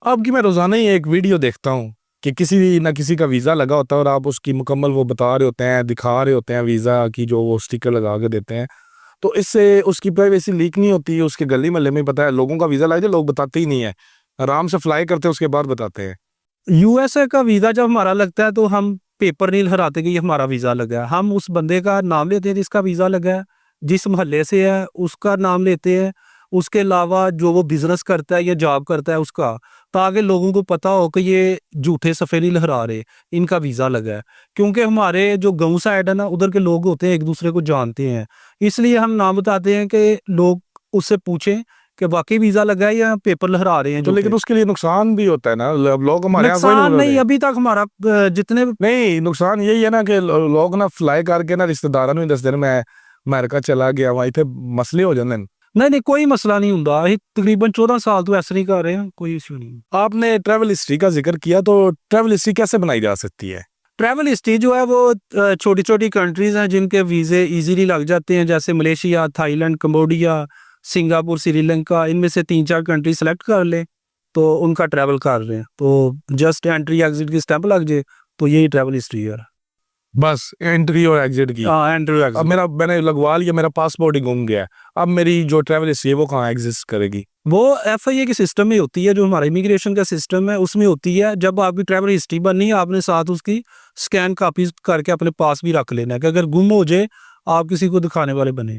अब कि मैं रोज़ाना ही एक वीडियो देखता हूँ कि किसी ना किसी का वीज़ा लगा होता है और आप उसकी मुकम्मल वो बता रहे होते हैं, दिखा रहे होते हैं वीज़ा की जो वो स्टिकर लगा के देते हैं। तो इससे उसकी प्राइवेसी लीक नहीं होती, उसके गली-मोहल्ले में पता है लोगों का वीज़ा लग जाए, लोग बताते ही नहीं है। आराम से फ्लाई करते हैं, उसके बाद बताते हैं। यूएसए का वीज़ा जब हमारा लगता है तो हम पेपर नहीं लहराते कि ये हमारा वीज़ा लगा है। हम उस बंदे का नाम लेते हैं जिसका वीज़ा लगा है, जिस मोहल्ले से है उसका नाम लेते हैं, उसके अलावा जो वो बिज़नेस करता है या जॉब करता है उसका, ताकि लोगों को पता हो कि ये झूठे सफ़े नहीं लहरा रहे, इनका वीज़ा लगा है। क्योंकि हमारे जो गाँव साइड है ना, उधर के लोग होते हैं एक-दूसरे को जानते हैं, इसलिए हम नाम बताते हैं कि लोग उससे पूछें कि वाक़ई वीज़ा लगा है या पेपर लहरा रहे हैं तो लेकिन झूठे। उसके लिए नुकसान भी होता है ना, ल लोग हमारे यहाँ कोई नहीं नुकसान नहीं, बताते। अभी तक हमारा जितने नहीं, नुकसान यही है ना कि लो लोग ना फ्लाई करके ना रिश्तेदारां नूं ही दसदे ने मैं अमेरिका चला गया वां, इत्थे मसले हो जांदे न। नहीं, नहीं कोई मसला नहीं हुंदा। ਅਸੀਂ तकरीबन 14 साल तो ऐसे नहीं कर रहे हैं, कोई इश्यू नहीं। आपने ट्रैवल हिस्ट्री का ज़िक्र किया, तो ट्रैवल हिस्ट्री कैसे बनाई जा सकती है? ट्रैवल हिस्ट्री जो है वो छोटी-छोटी कंट्रीज़ हैं जिनके वीज़े ईज़िली लग जाते हैं, जैसे Malaysia, Thailand, Cambodia, Singapore, Sri Lanka, इनमें से 3-4 कंट्री सेलेक्ट कर लें, तो उनका ट्रैवल कर रहे हैं। तो जस्ट एंट्री एग्ज़िट की स्टैंप लग जाए, तो यही ट्रैवल हिस्ट्री है। बस एंट्री और एग्ज़िट की। हाँ, एंट्री अब एग्ज़िट। मैंने लगवा लिया, मेरा पासपोर्ट ही गुम गया है। अब मेरी जो ट्रैवल हिस्ट्री है वो कहाँ एग्ज़िस्ट करेगी? वो एफआईए के सिस्टम में होती है, जो हमारा इमिग्रेशन का सिस्टम है उसमें होती है। जब आपकी ट्रैवल हिस्ट्री बननी है, आपने साथ उसकी स्कैन कॉपीज़ करके अपने पास भी रख लेना है कि अगर गुम हो जाए, आप किसी को दिखाने वाले बने।